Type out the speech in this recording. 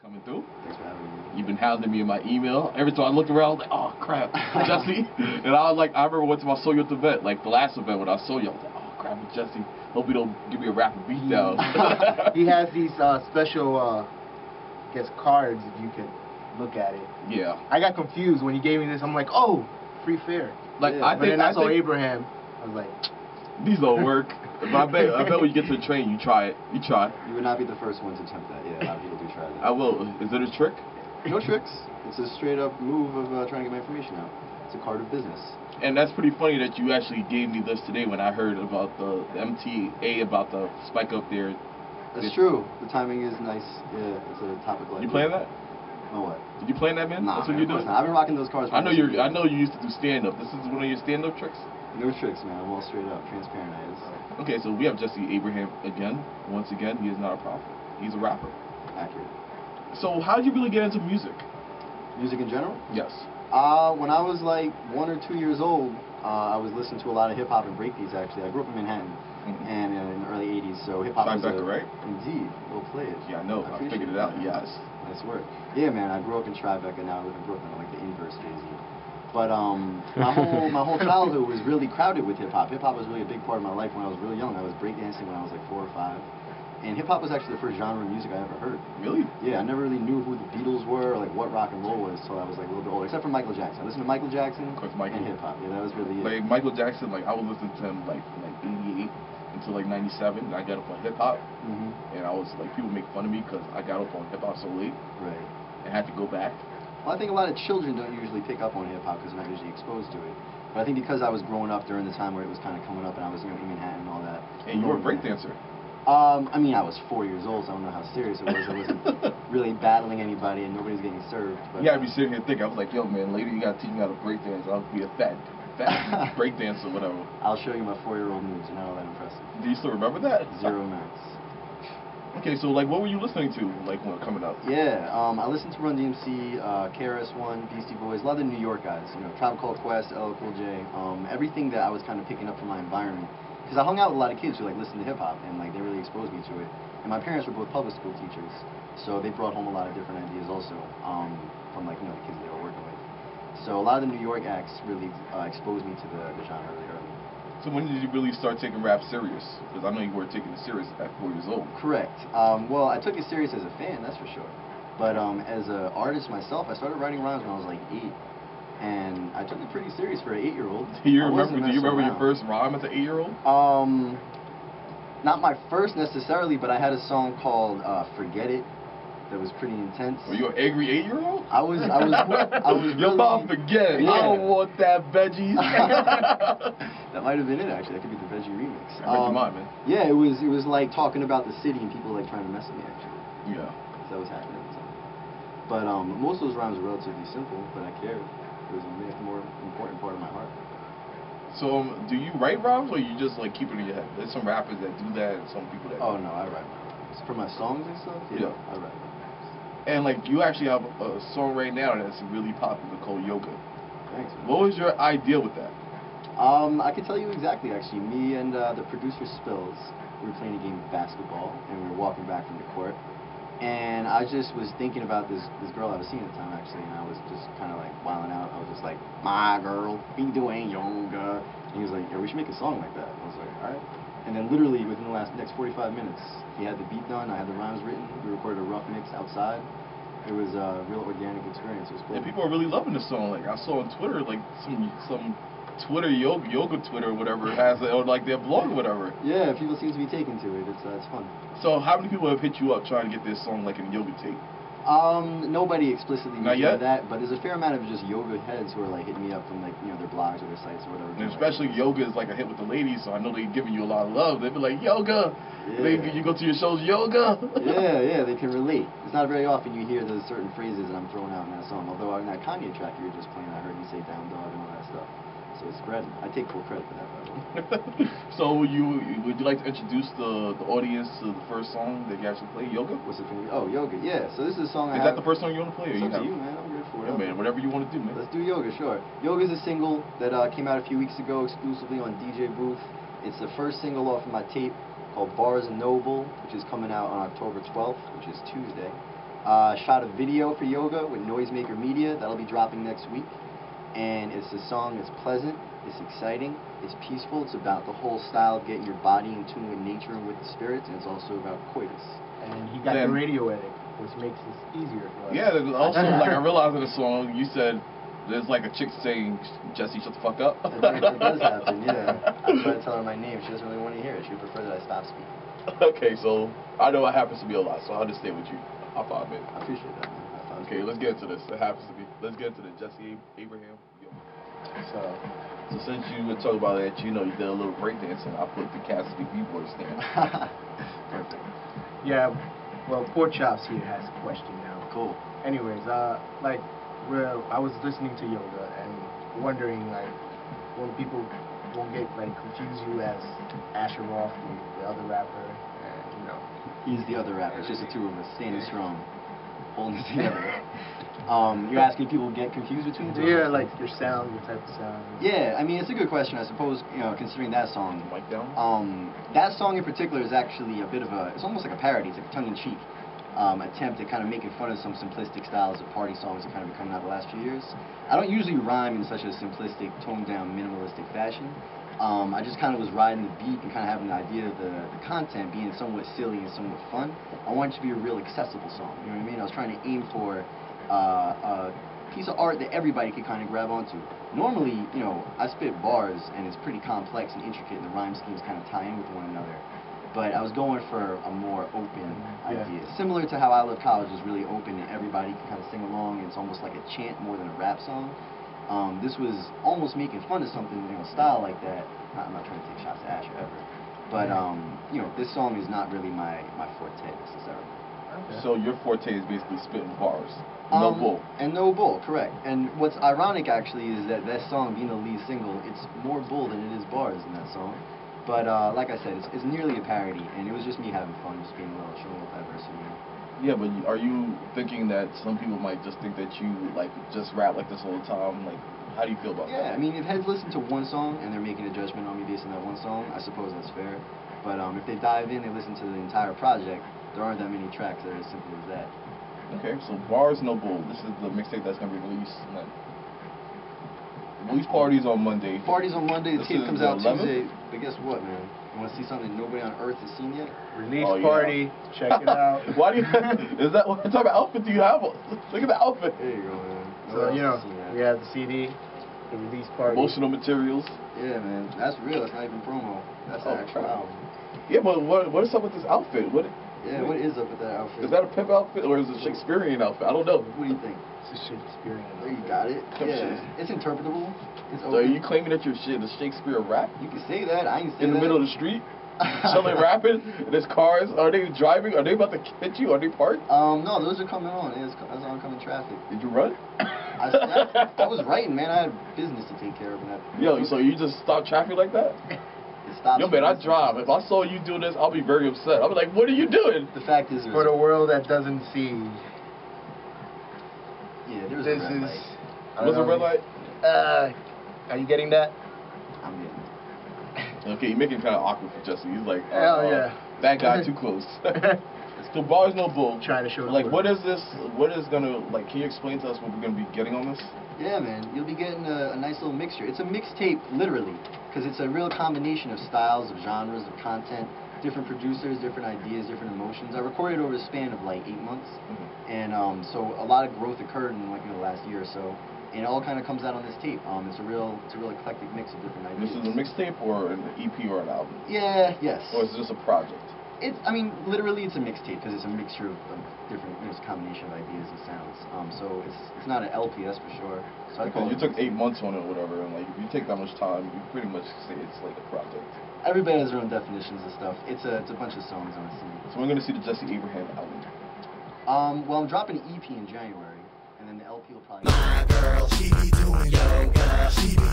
coming through. Thanks for having me. You've been hounding me in my email. Every time I look around, I was like, oh crap, Jesse. And I was like, I remember one time I saw you at the event, like the last event when I saw you, I was like, oh crap, it's Jesse. Hope you don't give me a rapper beat down. He has these special, I guess, cards if you can look at it. Yeah. I got confused when he gave me this. I'm like, oh, free fair. Like Yeah, But then I saw Abraham. I was like, these don't work. But I bet when you get to the train, you try it. You try. You would not be the first one to attempt that. Yeah, a lot of people do try that. I will. Is it a trick? No tricks. It's a straight up move of trying to get my information out. It's a card of business. And that's pretty funny that you actually gave me this today when I heard about the MTA about the spike up there. That's true. The timing is nice. Yeah, it's a topical. You playing that? No what? Did you playing that, man? Nah, That's what man, you of course doing? not. I've been rocking those cards. For I know most years. I know you used to do stand up. This is one of your stand up tricks. No tricks, man. I'm all straight up, transparent. I is. Okay, so we have Jesse Abraham again. Once again, he is not a prophet. He's a rapper. Accurate. So how did you really get into music? Music in general? Yes. When I was like 1 or 2 years old, I was listening to a lot of hip hop and breakbeats. Actually, I grew up in Manhattan, and in the early '80s, so hip hop was Tribeca, right? Indeed, well played. Yeah, I know. I figured it out. Yes. Nice work. Yeah, man. I grew up in Tribeca. Now I live in Brooklyn. I'm like the inverse crazy. But my whole childhood was really crowded with hip hop. Hip hop was really a big part of my life when I was really young. I was breakdancing when I was like 4 or 5. And hip hop was actually the first genre of music I ever heard. Really? Yeah, I never really knew who the Beatles were or like what rock and roll was until I was like a little bit older. Except for Michael Jackson. I listened to Michael Jackson Of course, Michael. and hip hop. Yeah, that was really it. Like Michael Jackson, like I was listening to him like '88 until like '97, and I got up on hip hop, and I was like, people make fun of me because I got up on hip hop so late. Right. And had to go back. Well, I think a lot of children don't usually pick up on hip hop because they're not usually exposed to it. But I think because I was growing up during the time where it was kind of coming up and I was in Manhattan and all that. And you were a breakdancer. I mean, I was 4 years old, so I don't know how serious it was. I wasn't really battling anybody and nobody's getting served. But, Yeah, I'd be sitting here thinking, I was like, yo, man, later you gotta teach me how to breakdance. I'll be a fat breakdancer, whatever. I'll show you my 4-year-old moves. You're not all that impressive. Do you still remember that? Zero max. Okay, so like, what were you listening to, like, when coming up? Yeah, I listened to Run DMC, KRS-One, Beastie Boys, a lot of the New York guys. You know, Tribe Called Quest, LL Cool J. Everything that I was kind of picking up from my environment. Because I hung out with a lot of kids who like listened to hip hop and like they really exposed me to it. And my parents were both public school teachers, so they brought home a lot of different ideas also from like the kids they were working with. So a lot of the New York acts really exposed me to the genre really early. So when did you really start taking rap serious? Because I know you were taking it serious at 4 years old. Correct. Well, I took it serious as a fan, that's for sure. But as an artist myself, I started writing rhymes when I was like 8. And I took it pretty serious for an 8-year-old. Do you remember your first rhyme as an 8-year-old? Not my first necessarily, but I had a song called Forget It that was pretty intense. Were you an angry 8-year-old? I was really... Your mom, forget it. Yeah. I don't want that veggies. That might have been it, actually. That could be the Veggie remix. I read your mind, man. Yeah, it was like talking about the city and people like trying to mess with me, actually. Yeah. That was happening at the time. But most of those rhymes were relatively simple, but I cared. It was a more important part of my heart. So, do you write rhymes, or you just like keep it in your head? There's some rappers that do that, and some people that. Oh no, I write my rhymes for my songs and stuff. Yeah, I write my rhymes. And like, you actually have a song right now that's really popular called Yoga. Thanks, man. What was your idea with that? I can tell you exactly. Actually, me and the producer Spills, we were playing a game of basketball, and we were walking back from the court. And I just was thinking about this girl I was seeing at the time, actually, and I was just kind of like wilding out. I was just like, my girl, be doing yoga. And he was like, yeah, we should make a song like that. I was like, all right. And then literally within the next 45 minutes, he had the beat done, I had the rhymes written, we recorded a rough mix outside. It was a real organic experience. It was cool. And people are really loving the song. Like, I saw on Twitter, like some Twitter yoga Twitter or whatever has or like their blog or whatever. Yeah, people seem to be taking to it. It's fun. So how many people have hit you up trying to get this song like in yoga tape? Nobody explicitly Not yet? that, but there's a fair amount of just yoga heads who are like hitting me up from like their blogs or their sites or whatever. And especially yoga is like a hit with the ladies, so I know they're giving you a lot of love. They'd be like, yoga. Yeah. You go to your shows, yoga. Yeah, they can relate. It's not very often you hear those certain phrases that I'm throwing out in that song. Although on that Kanye track you were just playing, I heard you say down dog and all that stuff. So it's spreading. I take full credit for that, by the way. So would you like to introduce the audience to the first song that you actually play, Yoga? What's it from? Oh, Yoga. Yeah. So this is a song. Is that the first song you want to play? Or It's up to you, man. I'm good for it. Yeah, man. Whatever you want to do, man. Let's do Yoga, sure. Yoga is a single that came out a few weeks ago exclusively on DJ Booth. It's the first single off of my tape called Bars and Noble, which is coming out on October 12th, which is Tuesday. Shot a video for Yoga with Noisemaker Media. That'll be dropping next week. And it's a song that's pleasant, it's exciting, it's peaceful. It's about the whole style of getting your body in tune with nature and with the spirits. And it's also about coitus. And he got the radio edit, which makes this easier for us. Yeah, there's also, like, I realized in the song, you said there's like a chick saying, Jesse, shut the fuck up. It does happen, yeah. I try to tell her my name. She doesn't really want to hear it. She would prefer that I stop speaking. Okay, so I know it happens to be a lot, so I'll just stay with you. I'll find it. I appreciate that, man. Okay, let's get into this. It happens to be. Let's get into the Jesse Abraham. So since you were talking about that, you know, you did a little breakdancing. I put the Cassidy B-boy stand. Perfect. Yeah, well, Pork Chops here has a question now. Cool. Anyways, like, well, I was listening to Yoga and wondering, like, when people won't get, like, confuse you as Asher Roth, the other rapper, and, you know. He's the other rapper. It's just the two of us standing strong, holding it together. You're asking people get confused between the two? Yeah, like your sound, your type of sound. Yeah, I mean, it's a good question, I suppose, you know, considering that song. Mic down? That song in particular is actually a bit of a, it's almost like a parody. It's like a tongue-in-cheek attempt at kind of making fun of some simplistic styles of party songs that kind of been coming out the last few years. I don't usually rhyme in such a simplistic, toned-down, minimalistic fashion. I just kind of was riding the beat and kind of having the idea of the content being somewhat silly and somewhat fun. I wanted it to be a real accessible song, you know what I mean? I was trying to aim for a piece of art that everybody could kind of grab onto. Normally, you know, I spit bars and it's pretty complex and intricate and the rhyme schemes kind of tie in with one another. But I was going for a more open idea. Similar to how I Love College is really open and everybody can kind of sing along and it's almost like a chant more than a rap song. This was almost making fun of something, you know, style like that. I'm not trying to take shots at Asher ever. But, you know, this song is not really my forte necessarily. Okay. So your forte is basically spitting bars. No bull. And no bull, correct. And what's ironic actually is that that song being the lead single, it's more bull than it is bars in that song. But like I said, it's nearly a parody, and it was just me having fun, just being a little, showing a little diversity. Yeah, but are you thinking that some people might just think that you like just rap like this all the time? Like, how do you feel about that? Yeah, I mean, if heads listen to one song and they're making a judgment on me based on that one song, I suppose that's fair. But if they dive in, they listen to the entire project, there aren't that many tracks that are as simple as that. Okay, so Bars No Bull. This is the mixtape that's gonna be released. Release parties on Monday. Parties on Monday. The tape comes out 11th? Tuesday. But guess what, man? You want to see something nobody on earth has seen yet? Release party. Check it out. Why do you? Is that what type of outfit do you have? Look at the outfit. There you go, man. So you know, we have the CD, the release party. Promotional materials. Yeah, man. That's real. That's not even promo. That's the actual album. Yeah, but what is up with this outfit? What is up with that outfit? Is that a pimp outfit or is it a Shakespearean outfit? I don't know. What do you think? It's a Shakespearean. There you got it. Yeah, it's interpretable. It's so are you claiming that you're the Shakespeare rap? You can say that. I ain't say that. In the middle of the street? Chilling, rapping? There's cars. Are they driving? Are they about to hit you? Are they parked? No, those are coming on. That's oncoming traffic. Did you run? I was writing, man. I had business to take care of. Yo, so you just stop traffic like that? Yo, man, I drive. If I saw you doing this, I'll be very upset. I'll be like, what are you doing? The fact is, for the world that doesn't see. Yeah, there's a red light. What's a red light? Are you getting that? I'm getting it. Okay, you're making it kind of awkward for Jesse. He's like, hell yeah. That guy too close. So Bars No Bull. Trying to show like, what is this? What is gonna like? Can you explain to us what we're gonna be getting on this? Yeah, man, you'll be getting a nice little mixture. It's a mixtape, literally, because it's a real combination of styles, of genres, of content, different producers, different ideas, different emotions. I recorded over a span of like 8 months, and so a lot of growth occurred in like the last year or so, and it all kind of comes out on this tape. It's a real eclectic mix of different ideas. This is a mixtape or an EP or an album? Yeah, yes. Or is it just a project? I mean, literally, it's a mixtape because it's a mixture of different, it's a combination of ideas and sounds. So it's not an LP, that's for sure. So because you took 8 months on it or whatever, and like if you take that much time, you pretty much say it's like a project. Everybody has their own definitions of stuff. It's a bunch of songs on a CD. So we're gonna see the Jesse Abraham album. Well, I'm dropping an EP in January, and then the LP will probably. My girl, she be doing yoga. She be